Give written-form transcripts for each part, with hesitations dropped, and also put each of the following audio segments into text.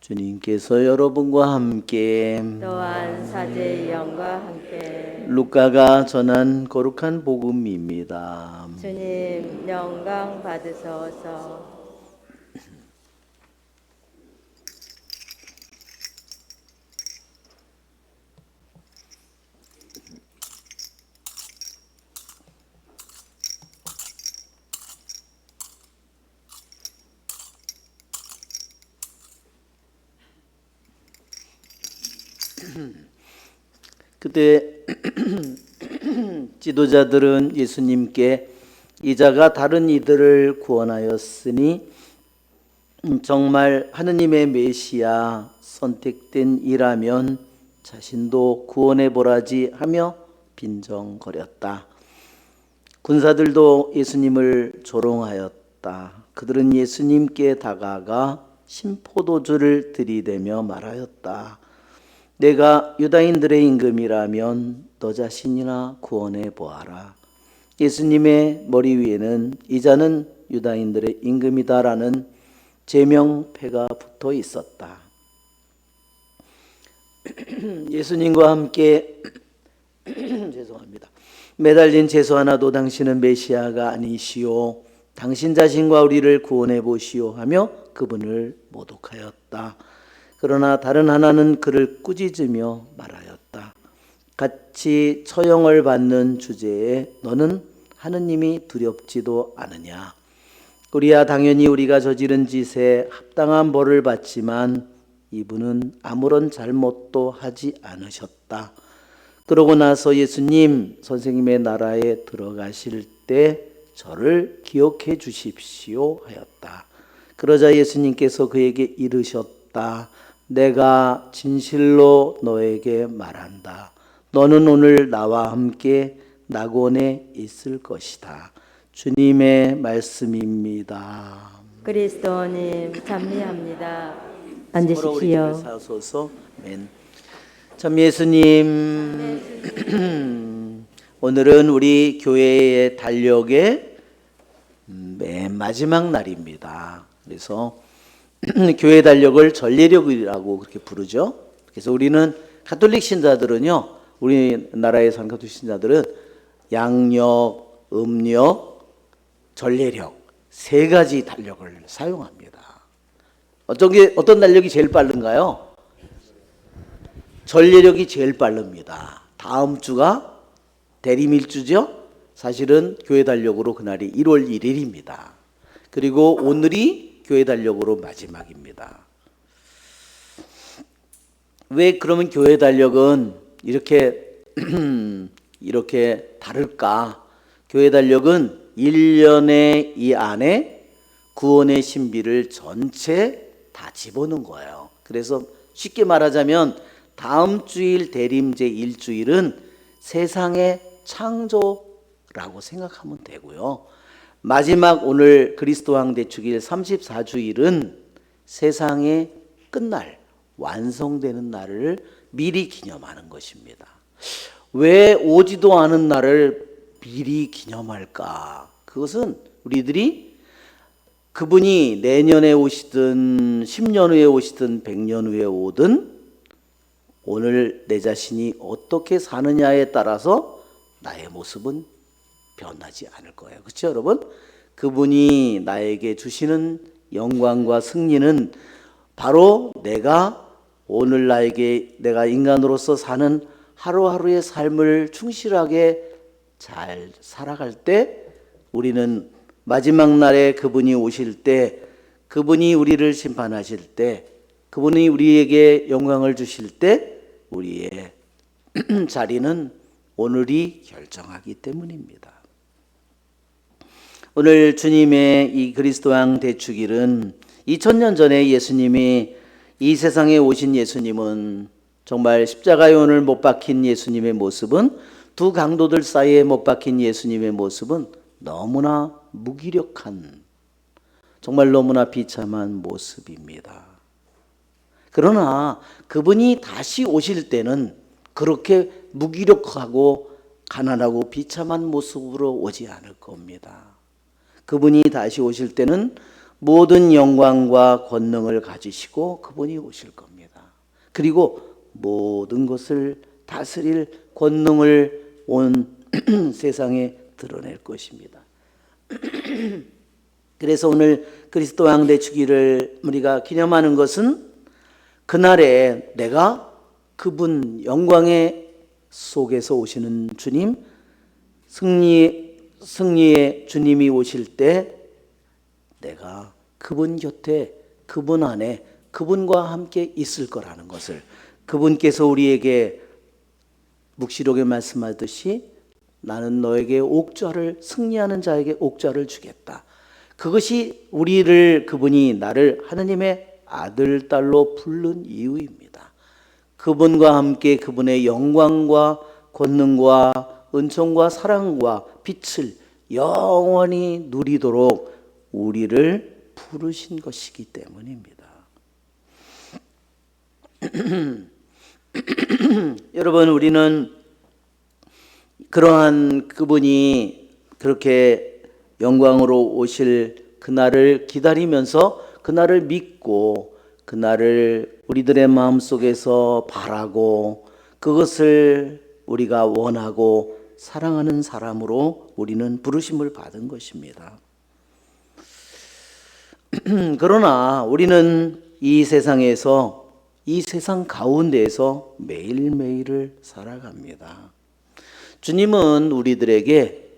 주님께서 여러분과 함께 또한 사제의 영과 함께 루카가 전한 거룩한 복음입니다. 주님 영광 받으소서. 그때 지도자들은 예수님께 이자가 다른 이들을 구원하였으니 정말 하느님의 메시아 선택된 이라면 자신도 구원해 보라지 하며 빈정거렸다. 군사들도 예수님을 조롱하였다. 그들은 예수님께 다가가 신포도주를 들이대며 말하였다. 내가 유다인들의 임금이라면 너 자신이나 구원해 보아라. 예수님의 머리 위에는 이자는 유다인들의 임금이다라는 제명패가 붙어 있었다. 예수님과 함께 죄송합니다. 매달린 죄수 하나도 당신은 메시아가 아니시오. 당신 자신과 우리를 구원해 보시오 하며 그분을 모독하였다. 그러나 다른 하나는 그를 꾸짖으며 말하였다. 같이 처형을 받는 주제에 너는 하느님이 두렵지도 않으냐. 우리야 당연히 우리가 저지른 짓에 합당한 벌을 받지만 이분은 아무런 잘못도 하지 않으셨다. 그러고 나서 예수님 선생님의 나라에 들어가실 때 저를 기억해 주십시오 하였다. 그러자 예수님께서 그에게 이르셨다. 내가 진실로 너에게 말한다. 너는 오늘 나와 함께 낙원에 있을 것이다. 주님의 말씀입니다. 그리스도님 찬미합니다. 서로 앉으십시오. 우리 사소서. 참 예수님, 오늘은 우리 교회의 달력의 맨 마지막 날입니다. 그래서 교회 달력을 전례력이라고 그렇게 부르죠. 그래서 우리는 가톨릭 신자들은요, 우리나라에 사는 가톨릭 신자들은 양력, 음력, 전례력 세 가지 달력을 사용합니다. 어떤 달력이 제일 빠른가요? 전례력이 제일 빠릅니다. 다음 주가 대리밀주죠. 사실은 교회 달력으로 그날이 1월 1일입니다. 그리고 오늘이 교회 달력으로 마지막입니다. 왜 그러면 교회 달력은 이렇게 다를까? 교회 달력은 1년의 이 안에 구원의 신비를 전체 다 집어넣은 거예요. 그래서 쉽게 말하자면 다음 주일 대림제 일주일은 세상의 창조라고 생각하면 되고요. 마지막 오늘 그리스도왕 대축일 34주일은 세상의 끝날, 완성되는 날을 미리 기념하는 것입니다. 왜 오지도 않은 날을 미리 기념할까? 그것은 우리들이 그분이 내년에 오시든 10년 후에 오시든 100년 후에 오든 오늘 내 자신이 어떻게 사느냐에 따라서 나의 모습은 변하지 않을 거예요. 그렇죠, 여러분? 그분이 나에게 주시는 영광과 승리는 바로 내가 오늘 내가 인간으로서 사는 하루하루의 삶을 충실하게 잘 살아갈 때 우리는 마지막 날에 그분이 오실 때, 그분이 우리를 심판하실 때, 그분이 우리에게 영광을 주실 때 우리의 자리는 오늘이 결정하기 때문입니다. 오늘 주님의 이 그리스도왕 대축일은 2000년 전에 예수님이 이 세상에 오신 예수님은 정말 십자가에 오늘 못 박힌 예수님의 모습은 두 강도들 사이에 못 박힌 예수님의 모습은 너무나 무기력한 정말 너무나 비참한 모습입니다. 그러나 그분이 다시 오실 때는 그렇게 무기력하고 가난하고 비참한 모습으로 오지 않을 겁니다. 그분이 다시 오실 때는 모든 영광과 권능을 가지시고 그분이 오실 겁니다. 그리고 모든 것을 다스릴 권능을 온 세상에 드러낼 것입니다. 그래서 오늘 그리스도 왕 대축일을 우리가 기념하는 것은 그날에 내가 그분 영광의 속에서 오시는 주님, 승리의 주님이 오실 때 내가 그분 곁에, 그분 안에, 그분과 함께 있을 거라는 것을, 그분께서 우리에게 묵시록에 말씀하듯이 나는 너에게 옥좌를, 승리하는 자에게 옥좌를 주겠다. 그것이 그분이 나를 하느님의 아들, 딸로 부른 이유입니다. 그분과 함께 그분의 영광과 권능과 은총과 사랑과 빛을 영원히 누리도록 우리를 부르신 것이기 때문입니다. 여러분, 우리는 그러한 그분이 그렇게 영광으로 오실 그날을 기다리면서 그날을 믿고 그날을 우리들의 마음속에서 바라고 그것을 우리가 원하고 사랑하는 사람으로 우리는 부르심을 받은 것입니다. 그러나 우리는 이 세상에서, 이 세상 가운데에서 매일매일을 살아갑니다. 주님은 우리들에게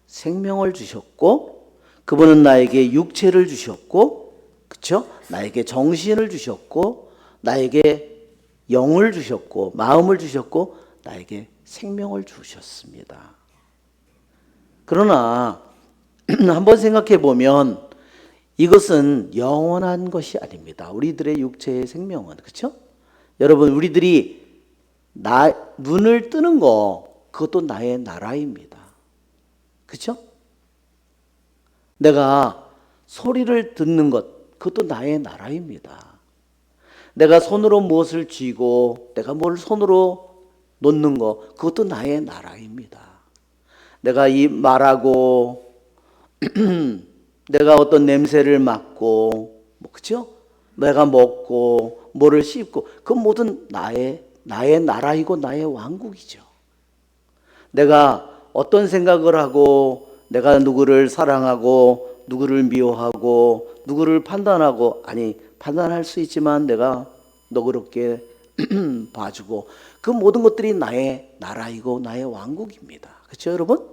생명을 주셨고, 그분은 나에게 육체를 주셨고, 그렇죠? 나에게 정신을 주셨고, 나에게 영을 주셨고, 마음을 주셨고, 나에게 생명을 주셨습니다. 그러나 한번 생각해 보면 이것은 영원한 것이 아닙니다. 우리들의 육체의 생명은, 그렇죠? 여러분, 우리들이 눈을 뜨는 거, 그것도 나의 나라입니다. 그렇죠? 내가 소리를 듣는 것, 그것도 나의 나라입니다. 내가 손으로 무엇을 쥐고 내가 뭘 손으로 놓는 거, 그것도 나의 나라입니다. 내가 말하고 내가 어떤 냄새를 맡고, 그렇죠? 내가 먹고 뭐를 씹고, 그 모든 나의 나라이고 나의 왕국이죠. 내가 어떤 생각을 하고, 내가 누구를 사랑하고 누구를 미워하고 누구를 판단하고, 판단할 수 있지만 내가 너그럽게 봐주고, 그 모든 것들이 나의 나라이고 나의 왕국입니다. 그렇죠, 여러분?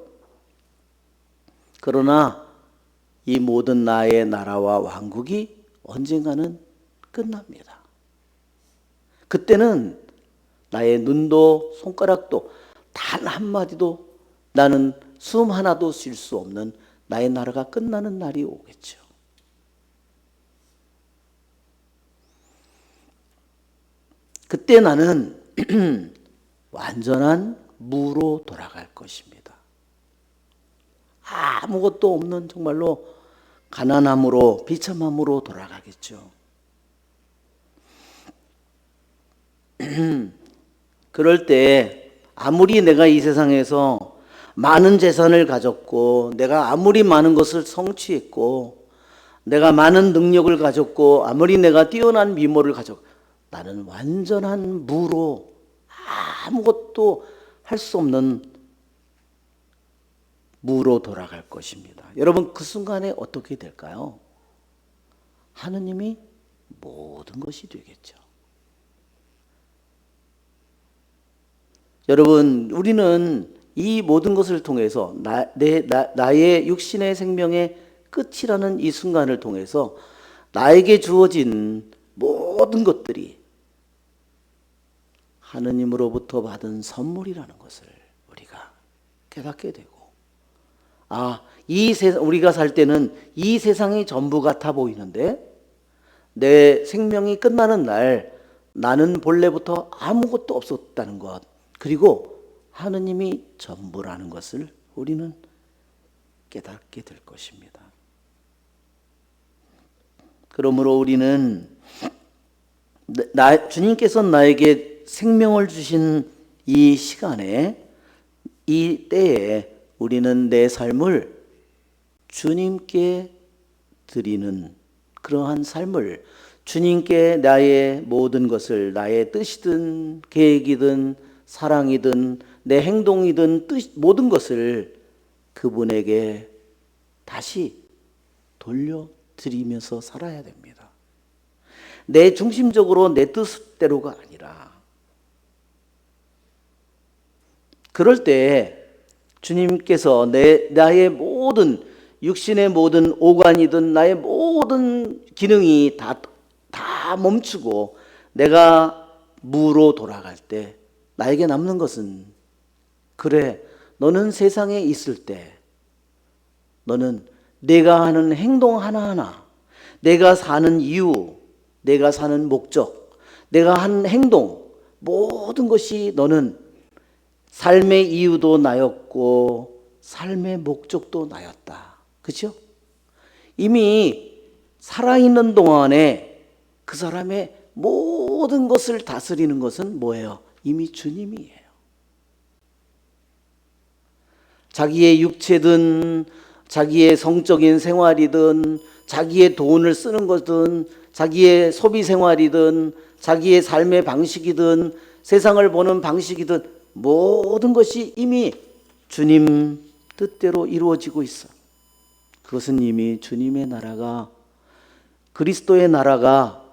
그러나 이 모든 나의 나라와 왕국이 언젠가는 끝납니다. 그때는 나의 눈도 손가락도 단 한마디도, 나는 숨 하나도 쉴 수 없는 나의 나라가 끝나는 날이 오겠죠. 그때 나는 완전한 무로 돌아갈 것입니다. 아무것도 없는 정말로 가난함으로, 비참함으로 돌아가겠죠. 그럴 때 아무리 내가 이 세상에서 많은 재산을 가졌고, 내가 아무리 많은 것을 성취했고, 내가 많은 능력을 가졌고, 아무리 내가 뛰어난 미모를 가졌고, 나는 완전한 무로, 아무것도 할 수 없는 무로 돌아갈 것입니다. 여러분, 그 순간에 어떻게 될까요? 하느님이 모든 것이 되겠죠. 여러분, 우리는 이 모든 것을 통해서 나의 육신의 생명의 끝이라는 이 순간을 통해서 나에게 주어진 모든 것들이 하느님으로부터 받은 선물이라는 것을 우리가 깨닫게 되고, 우리가 살 때는 이 세상이 전부 같아 보이는데, 내 생명이 끝나는 날 나는 본래부터 아무것도 없었다는 것, 그리고 하느님이 전부라는 것을 우리는 깨닫게 될 것입니다. 그러므로 우리는 주님께서 나에게 생명을 주신 이 시간에, 이 때에 우리는 내 삶을 주님께 드리는 그러한 삶을 주님께 나의 모든 것을 나의 뜻이든 계획이든 사랑이든 내 행동이든 모든 것을 그분에게 다시 돌려드리면서 살아야 됩니다. 내 중심적으로 내 뜻대로가 아니라. 그럴 때 주님께서 나의 모든 육신의 모든 오관이든 나의 모든 기능이 다 멈추고 내가 무로 돌아갈 때 나에게 남는 것은, 그래, 너는 세상에 있을 때 너는 내가 하는 행동 하나하나, 내가 사는 이유, 내가 사는 목적, 내가 하는 행동, 모든 것이 너는 삶의 이유도 나였고 삶의 목적도 나였다. 그렇죠? 이미 살아있는 동안에 그 사람의 모든 것을 다스리는 것은 뭐예요? 이미 주님이에요. 자기의 육체든 자기의 성적인 생활이든 자기의 돈을 쓰는 것든 자기의 소비 생활이든 자기의 삶의 방식이든 세상을 보는 방식이든 모든 것이 이미 주님 뜻대로 이루어지고 있어. 그것은 이미 주님의 나라가, 그리스도의 나라가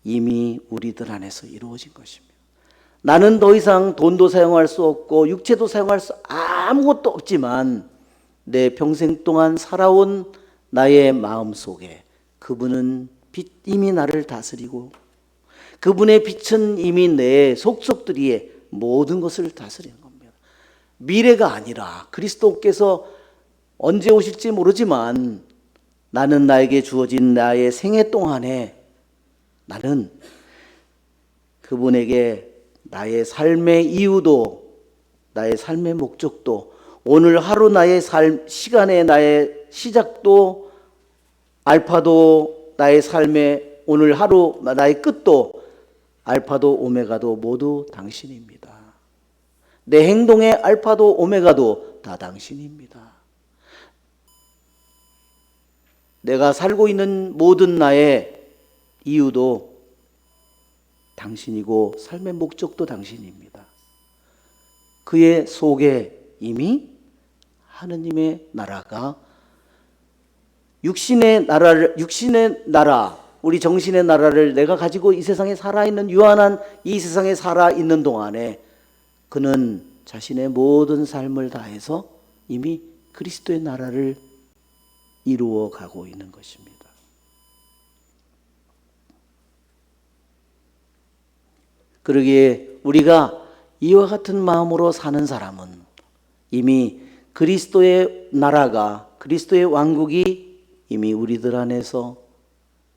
이미 우리들 안에서 이루어진 것입니다. 나는 더 이상 돈도 사용할 수 없고 육체도 사용할 수 아무것도 없지만 내 평생 동안 살아온 나의 마음 속에 그분은 이미 나를 다스리고 그분의 빛은 이미 내 속속들이에 모든 것을 다스리는 겁니다. 미래가 아니라 그리스도께서 언제 오실지 모르지만 나는 나에게 주어진 나의 생애 동안에 나는 그분에게 나의 삶의 이유도 나의 삶의 목적도 오늘 하루 나의 시간의 나의 시작도 알파도 나의 삶의 오늘 하루 나의 끝도 알파도 오메가도 모두 당신입니다. 내 행동의 알파도 오메가도 다 당신입니다. 내가 살고 있는 모든 나의 이유도 당신이고 삶의 목적도 당신입니다. 그의 속에 이미 하느님의 나라가 육신의 나라, 우리 정신의 나라를 내가 가지고 이 세상에 살아있는 유한한 이 세상에 살아있는 동안에 그는 자신의 모든 삶을 다해서 이미 그리스도의 나라를 이루어 가고 있는 것입니다. 그러기에 우리가 이와 같은 마음으로 사는 사람은 이미 그리스도의 나라가, 그리스도의 왕국이 이미 우리들 안에서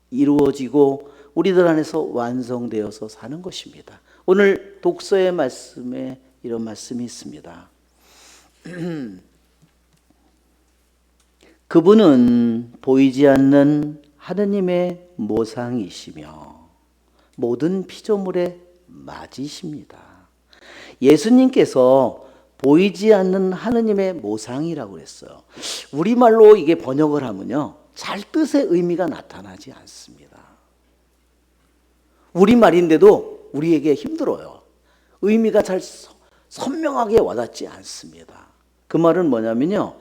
이루어지고 우리들 안에서 완성되어서 사는 것입니다. 오늘 독서의 말씀에 이런 말씀이 있습니다. 그분은 보이지 않는 하느님의 모상이시며 모든 피조물의 맞이십니다. 예수님께서 보이지 않는 하느님의 모상이라고 그랬어요. 우리말로 이게 번역을 하면요, 잘 뜻의 의미가 나타나지 않습니다. 우리말인데도 우리에게 힘들어요. 의미가 잘 선명하게 와닿지 않습니다. 그 말은 뭐냐면요,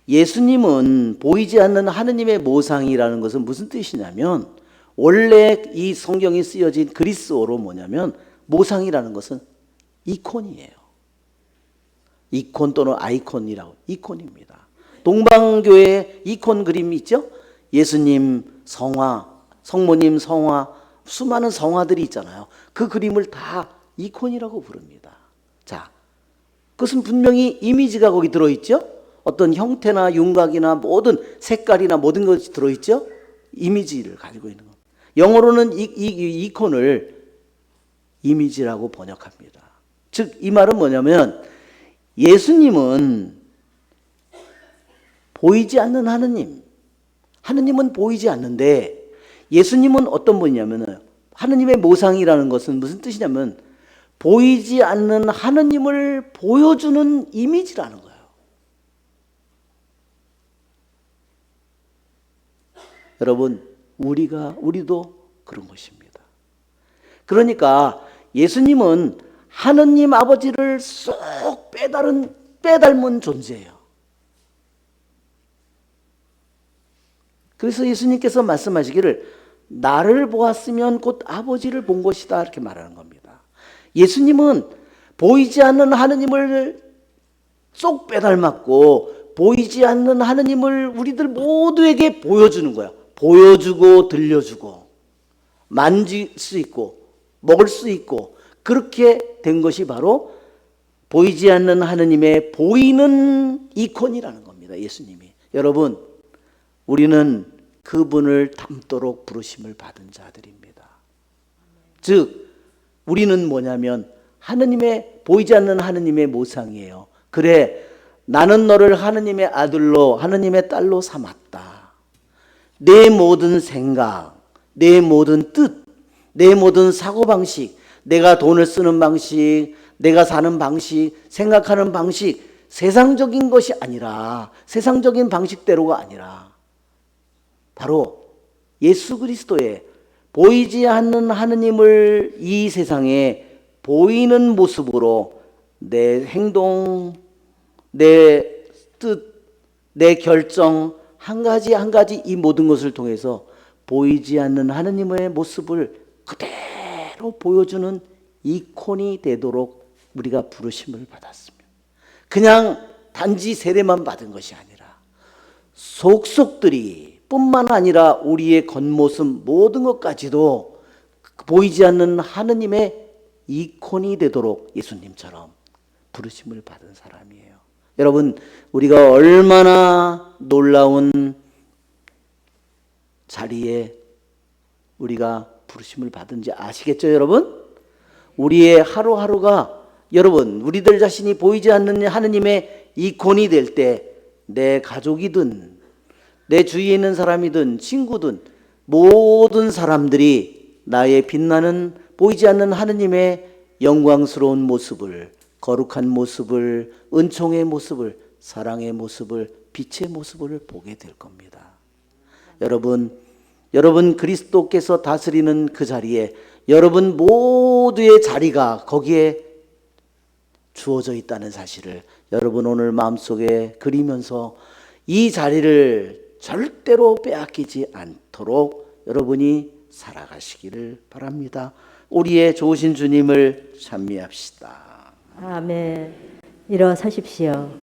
예수님은 보이지 않는 하느님의 모상이라는 것은 무슨 뜻이냐면, 원래 이 성경이 쓰여진 그리스어로 뭐냐면 모상이라는 것은 이콘이에요. 이콘 또는 아이콘이라고, 이콘입니다. 동방교회 이콘 그림 있죠? 예수님 성화, 성모님 성화, 수많은 성화들이 있잖아요. 그 그림을 다 이콘이라고 부릅니다. 자, 그것은 분명히 이미지가 거기 들어있죠? 어떤 형태나 윤곽이나 모든 색깔이나 모든 것이 들어있죠? 이미지를 가지고 있는 겁니다. 영어로는 이 이콘을 이미지라고 번역합니다. 즉, 이 말은 뭐냐면 예수님은 보이지 않는 하느님은 보이지 않는데 예수님은 어떤 분이냐면, 하느님의 모상이라는 것은 무슨 뜻이냐면 보이지 않는 하느님을 보여주는 이미지라는 거예요. 여러분, 우리도 그런 것입니다. 그러니까 예수님은 하느님 아버지를 쏙 빼닮은 존재예요. 그래서 예수님께서 말씀하시기를 나를 보았으면 곧 아버지를 본 것이다 이렇게 말하는 겁니다. 예수님은 보이지 않는 하느님을 쏙 빼닮았고 보이지 않는 하느님을 우리들 모두에게 보여주는 거야. 보여주고 들려주고 만질 수 있고 먹을 수 있고 그렇게 된 것이 바로 보이지 않는 하느님의 보이는 이콘이라는 겁니다. 예수님이. 여러분, 우리는 그분을 닮도록 부르심을 받은 자들입니다. 즉 우리는 뭐냐면 하느님의 보이지 않는 하느님의 모상이에요. 그래, 나는 너를 하느님의 아들로 하느님의 딸로 삼았다. 내 모든 생각, 내 모든 뜻, 내 모든 사고방식, 내가 돈을 쓰는 방식, 내가 사는 방식, 생각하는 방식, 세상적인 것이 아니라, 세상적인 방식대로가 아니라 바로 예수 그리스도의 보이지 않는 하느님을 이 세상에 보이는 모습으로 내 행동, 내 뜻, 내 결정 한 가지 한 가지 이 모든 것을 통해서 보이지 않는 하느님의 모습을 그대로 보여주는 이콘이 되도록 우리가 부르심을 받았습니다. 그냥 단지 세례만 받은 것이 아니라 속속들이 뿐만 아니라 우리의 겉모습 모든 것까지도 보이지 않는 하느님의 이콘이 되도록 예수님처럼 부르심을 받은 사람이에요. 여러분, 우리가 얼마나 놀라운 자리에 우리가 부르심을 받은지 아시겠죠, 여러분? 우리의 하루하루가 여러분, 우리들 자신이 보이지 않는 하느님의 이콘이 될 때 내 가족이든 내 주위에 있는 사람이든 친구든 모든 사람들이 나의 빛나는 보이지 않는 하느님의 영광스러운 모습을, 거룩한 모습을, 은총의 모습을, 사랑의 모습을, 빛의 모습을 보게 될 겁니다. 여러분 그리스도께서 다스리는 그 자리에 여러분 모두의 자리가 거기에 주어져 있다는 사실을 여러분 오늘 마음속에 그리면서 이 자리를 절대로 빼앗기지 않도록 여러분이 살아가시기를 바랍니다. 우리의 좋으신 주님을 찬미합시다. 아멘. 일어서십시오.